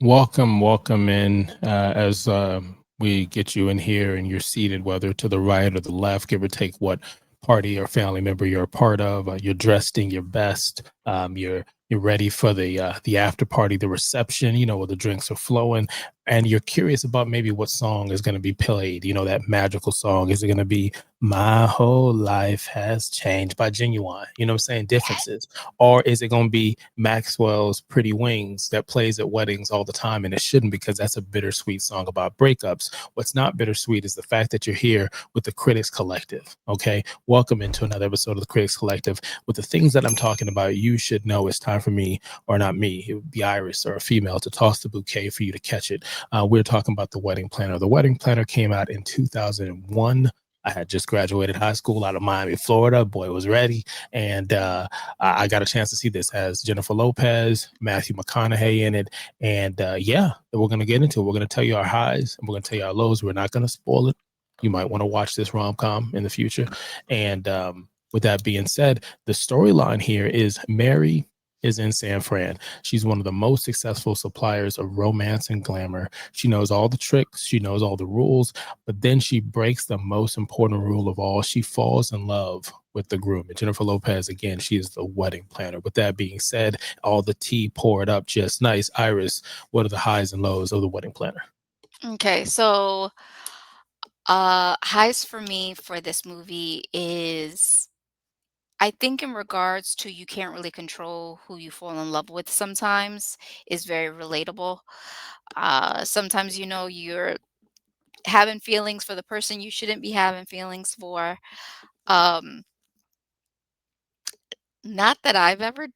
Welcome in as we get you in here and you're seated, whether to the right or the left, give or take what party or family member you're a part of. You're dressed in your best. You're ready for the after party, the reception. Where the drinks are flowing, and you're curious about maybe what song is going to be played. That magical song. Is it going to be "My Whole Life Has Changed" by Genuine? What I'm saying? Differences. Or is it going to be Maxwell's Pretty Wings that plays at weddings all the time? And it shouldn't, because that's a bittersweet song about breakups. What's not bittersweet is the fact that you're here with the Critics Collective. Okay. Welcome into another episode of the Critics Collective. With the things that I'm talking about, you should know it's time for me, or not me, it would be Iris or a female, to toss the bouquet for you to catch it. We're talking about The Wedding Planner. The Wedding Planner came out in 2001. I had just graduated high school out of Miami, Florida. Boy was ready. And I got a chance to see this. Has Jennifer Lopez, Matthew McConaughey in it. And yeah, we're going to get into it. We're going to tell you our highs and we're going to tell you our lows. We're not going to spoil it. You might want to watch this rom-com in the future. And with that being said, the storyline here is Mary is in San Fran. She's one of the most successful suppliers of romance and glamour. She knows all the tricks. She knows all the rules. But then she breaks the most important rule of all. She falls in love with the groom. And Jennifer Lopez, again, she is the wedding planner. With that being said, all the tea poured up just nice. Iris, what are the highs and lows of the wedding planner? Okay, so highs for me for this movie is I think in regards to you can't really control who you fall in love with sometimes is very relatable. Sometimes you're having feelings for the person you shouldn't be having feelings for. Um, Not that I've ever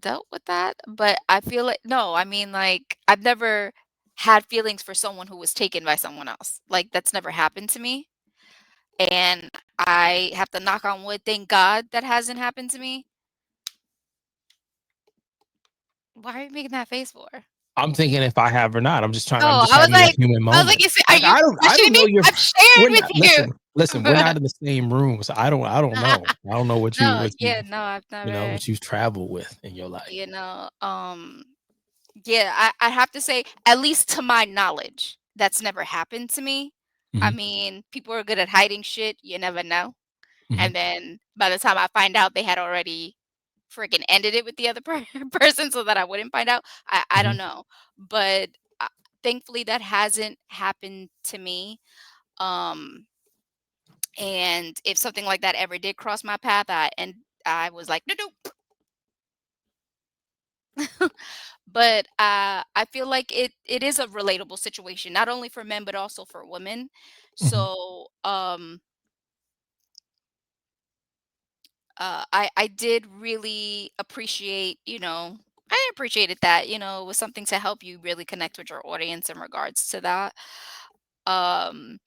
dealt with that, but I feel like no, I mean like I've never had feelings for someone who was taken by someone else. Like that's never happened to me. And I have to knock on wood, thank God that hasn't happened to me. Why are you making that face for? I'm thinking if I have or not. I'm Oh, just having a human I was like, moment. Are Like you I don't pushing me? know your I'm sharing we're with not you. listen, we're not in the same room. So I don't know. I don't know No, yeah, no, I've never, what you've traveled with in your life. you know, yeah, I have to say, at least to my knowledge, that's never happened to me. I Hmm. mean, people are good at hiding shit. You never know. Hmm. And then by the time I find out, they had already freaking ended it with the other person so that I wouldn't find out. I Hmm. don't know. But uh, thankfully, that hasn't happened to me. Um, and if something like that ever did cross my path, I was like, no, no. But I feel like it is a relatable situation, not only for men but also for women. Hmm. So I did really appreciate, I appreciated that, it was something to help you really connect with your audience in regards to that. Um,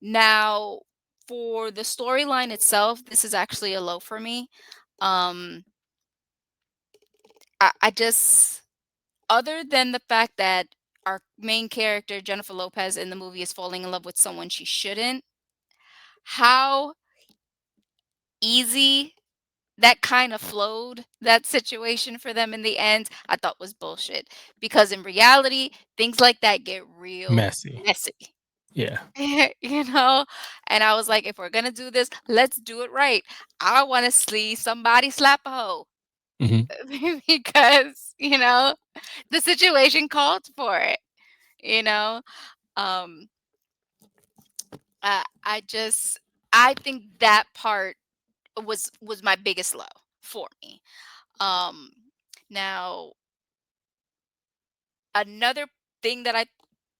Now, for the storyline itself, this is actually a low for me. Um, I just, other than the fact that our main character, Jennifer Lopez, in the movie is falling in love with someone she shouldn't, how easy that kind of flowed, that situation for them in the end, I thought was bullshit. Because in reality, things like that get real Messy. messy. Yeah. you know? And I was like, if we're gonna do this, let's do it right. I wanna see somebody slap a hoe. Hmm. Because, the situation called for it, you know? Um, I just I think that part was my biggest low for me. Um, Now, another thing that I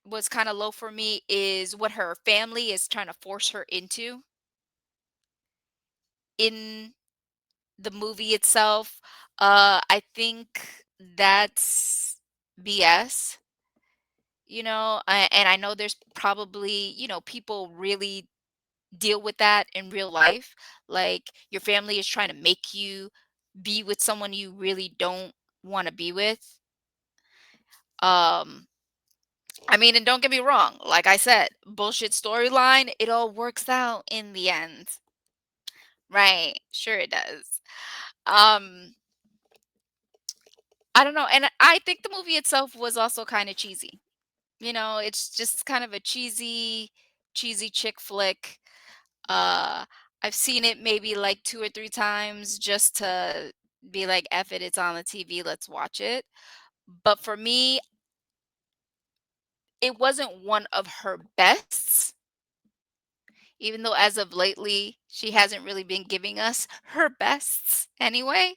was kind of low for me is what her family is trying to force her into in the movie itself. I think that's BS, and I know there's probably, people really deal with that in real life. Like your family is trying to make you be with someone you really don't want to be with. Um, I mean, and don't get me wrong, like I said, bullshit storyline, it all works out in the end. Right. Sure it does. Um I don't know, and I think the movie itself was also kinda cheesy. It's just kind of a cheesy chick flick. Uh, I've seen it maybe like 2 or 3 times just to be like, "F it, it's on the TV, let's watch it." But for me, it wasn't one of her bests, even though as of lately, she hasn't really been giving us her bests anyway,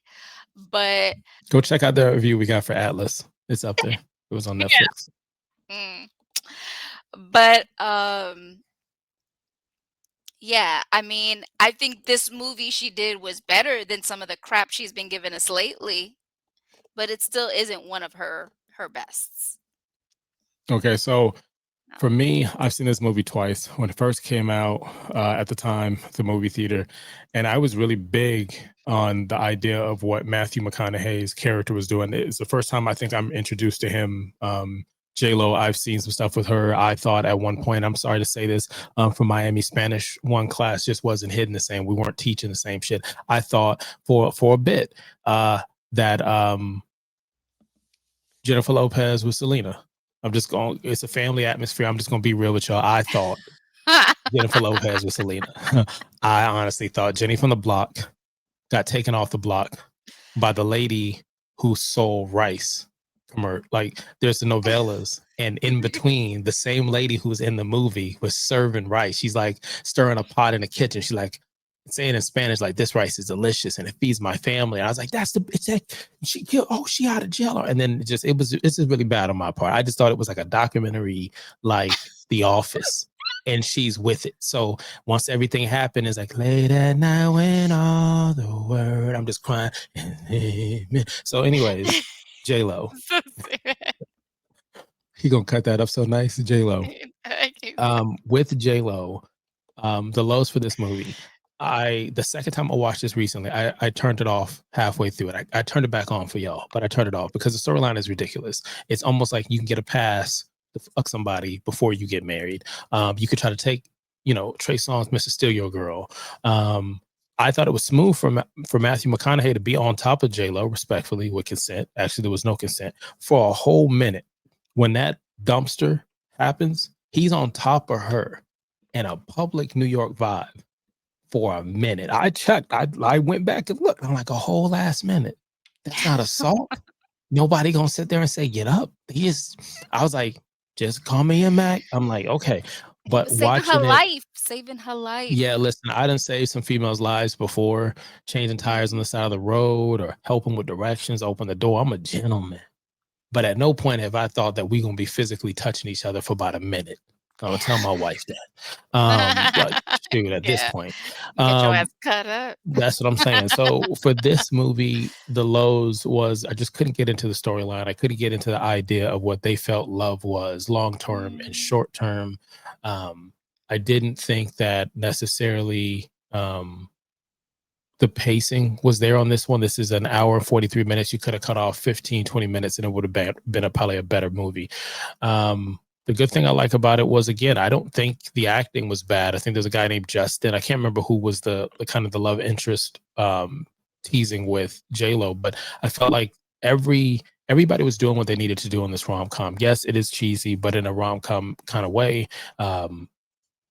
but Go check out the review we got for Atlas. It's up there. It was on yeah. Netflix. Mm. But, yeah, I mean, I think this movie she did was better than some of the crap she's been giving us lately, but it still isn't one of her bests. Okay, so No. for me, I've seen this movie twice. When it first came out, at the time, the movie theater, and I was really big on the idea of what Matthew McConaughey's character was doing. It's the first time I think I'm introduced to him. J Lo, I've seen some stuff with her. I thought at one point, I'm sorry to say this, from Miami Spanish one class just wasn't hitting the same. We weren't teaching the same shit. I thought for a bit that Jennifer Lopez was Selena. I'm just going. It's a family atmosphere. I'm just going to be real with y'all. I thought Jennifer Lopez was Selena. I honestly thought Jenny from the Block got taken off the block by the lady who sold rice. Like there's the novellas, and in between, the same lady who's in the movie was serving rice. She's like stirring a pot in the kitchen. She's like saying in Spanish, like, "This rice is delicious and it feeds my family." And I was like, it's that she killed, oh, she out of jail. And then it's just really bad on my part. I just thought it was like a documentary, like The Office, and she's with it. So once everything happened, it's like late at night when all the word, I'm just crying. So, anyways, J Lo, So stupid. he gonna cut that up so nice, J Lo. I can't With J Lo, the lows for this movie. The second time I watched this recently, I turned it off halfway through it. I turned it back on for y'all, but I turned it off because the storyline is ridiculous. It's almost like you can get a pass to fuck somebody before you get married. You could try to take, Trey Songz, Mr. Steal Your Girl. I thought it was smooth for Matthew McConaughey to be on top of J Lo, respectfully, with consent. Actually, there was no consent for a whole minute. When that dumpster happens, he's on top of her in a public New York vibe for a minute. I checked. I went back and looked. I'm like, a whole last minute. That's not assault. Nobody gonna sit there and say, get up. I was like, just call me a Mac. I'm like, okay. He But was saving her watching it, life, saving her yeah, life. listen, I done saved some females' lives before, changing tires on Mhm. the side of the road or helping with directions, open the door. I'm a gentleman. But at no point have I thought that we gonna be physically touching each other for about a minute. I'll tell my wife that. Like, shoot, at this Yeah, point. get your ass Um, cut up. that's what I'm saying. So for this movie, the lows was I just couldn't get into the storyline. I couldn't get into the idea of what they felt love was long term and Mm. short term. I didn't think that necessarily the pacing was there on this one. This is an hour and 43 minutes. You could have cut off 15, 20 minutes and it would have been probably a better movie. The good thing I like about it was, again, I don't think the acting was bad. I think there's a guy named Justin. I can't remember who was the kind of the love interest teasing with J Lo, but I felt like everybody was doing what they needed to do in this rom com. Yes, it is cheesy, but in a rom com kind of way.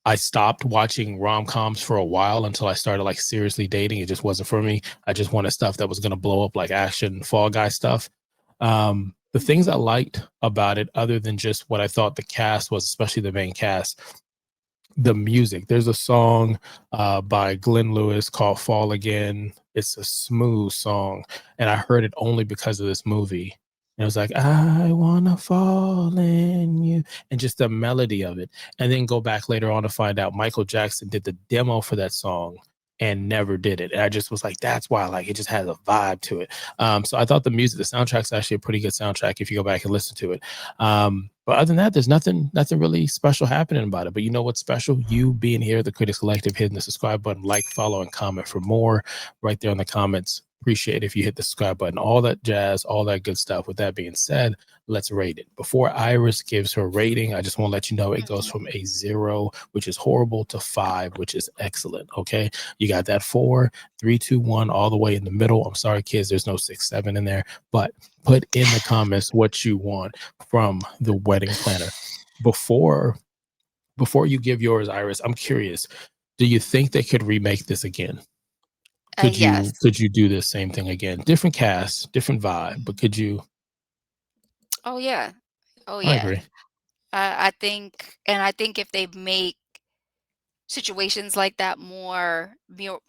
I stopped watching rom coms for a while until I started like seriously dating. It just wasn't for me. I just wanted stuff that was going to blow up, like action Fall Guy stuff. The things I Mhm. liked about it, other than just what I thought the cast was, especially the main cast, the music. There's a song by Glenn Lewis called Fall Again. It's a smooth song. And I heard it only because of this movie. And it was like, I want to fall in you. And just the melody of it. And then go back later on to find out Michael Jackson did the demo for that song and never did it. And I just was like, that's why, like, it just has a vibe to it. So I thought the music, the soundtrack's actually a pretty good soundtrack if you go back and listen to it. But other than that, there's nothing really special happening about it. But you know what's special? You being here, the Critics Collective, hitting the subscribe button, like, follow, and comment for more right there in the comments. appreciate if you hit the subscribe button, all that jazz, all that good stuff. With that being said, let's rate it. Before Iris gives her rating, I just want to let you know it goes Mhm. from a 0, which is horrible, to 5, which is excellent. Okay. You got that 4, 3, 2, 1, all the way in the middle. I'm sorry, kids, there's no 6, 7 in there, but put in the comments what you want from the wedding planner. Before you give yours, Iris, I'm curious. Do you think they could remake this again? Yes. Could you do the same thing again? Different cast, different vibe, but could you? Oh, yeah. Oh, I yeah. agree. I think if they make situations like that more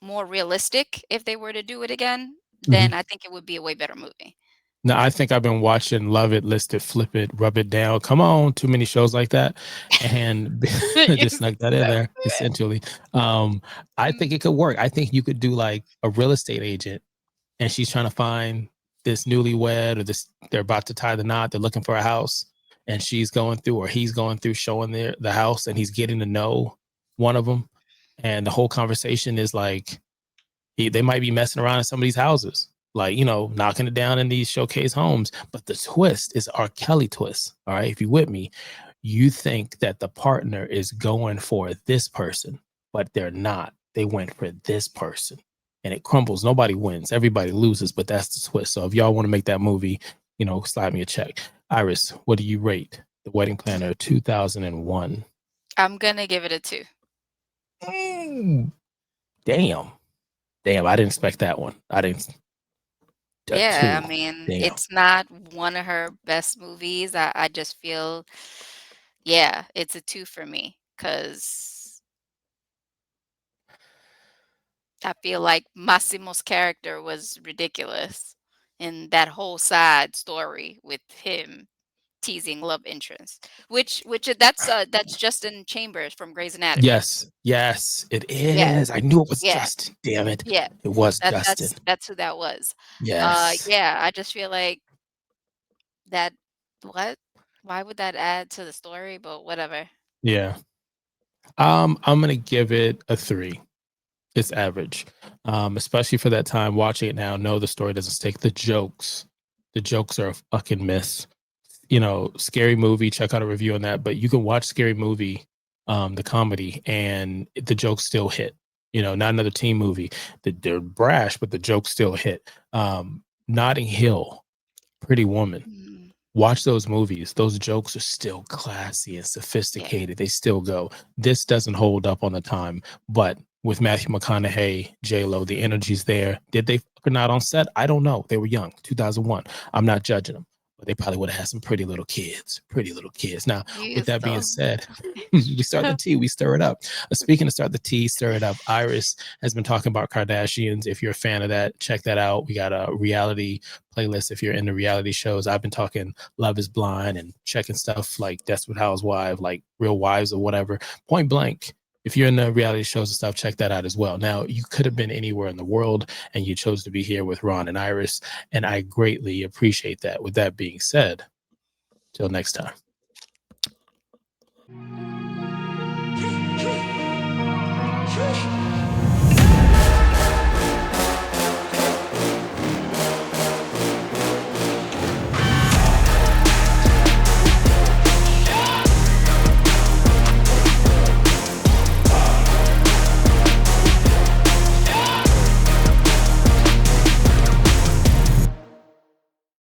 realistic, if they were to do it again, then Mhm. I think it would be a way better movie. Now, I think I've been watching Love It, List It, Flip It, Rub It Down. Come on, too many shows like that, and You're just snuck that in so there good. essentially. Um, I think Mm. it could work. I think you could do like a real estate agent, and she's trying to find this newlywed, or this, they're about to tie the knot. They're looking for a house, and she's going through, or he's going through, showing the house, and he's getting to know one of them, and the whole conversation is like they might be messing around in some of these houses, like, knocking it down in these showcase homes. But the twist is R. Kelly twist. All right. If you with me, you think that the partner is going for this person, but they're not. They went for this person. And it crumbles. Nobody wins. Everybody loses, but that's the twist. So if y'all want to make that movie, slide me a check. Iris, what do you rate The Wedding Planner 2001? I'm gonna give it a 2. Mm, damn. Damn, I didn't expect that one. I didn't. A Yeah, I 2. mean, Damn. it's not one of her best movies. I just feel, yeah, it's a 2 for me because I feel like Massimo's character was ridiculous in that whole side story with him teasing love interest, that's Justin Chambers from Grey's Anatomy. Yes, yes, it Yeah, is. I knew it was yeah, Justin. Damn it. yeah. It was Justin. That's who that was. Yes. Yeah, I just feel like that what? Why would that add to the story? But whatever. Yeah. I'm gonna give it a 3. It's average. Especially for that time watching it now. No, the story doesn't stick. The jokes are a fucking miss. Scary Movie, check out a review on that. But you can watch Scary Movie, the comedy, and the jokes still hit. Not another teen movie. They're brash, but the jokes still hit. Notting Hill, Pretty Woman. Mm, Watch those movies. Those jokes are still classy and yeah. sophisticated. They still go. This doesn't hold up on the time, but with Matthew McConaughey, J Lo, the energy's there. Did they fuck or not on set? I don't know. They were young, 2001. I'm not judging them, but they probably would have had some pretty little kids. Pretty little kids. Now, You with that being so said, we start the tea, we stir it up. Speaking of start the tea, stir it up. Iris has been talking about Kardashians. If you're a fan of that, check that out. We got a reality playlist if you're into reality shows. I've been talking Love is Blind and checking stuff like Desperate Housewives, like Real Wives or whatever. Point blank, if you're in the reality shows and stuff, check that out as well. Now, you could have been anywhere in the world and you chose to be here with Ron and Iris, and I greatly appreciate that. With that being said, till next time.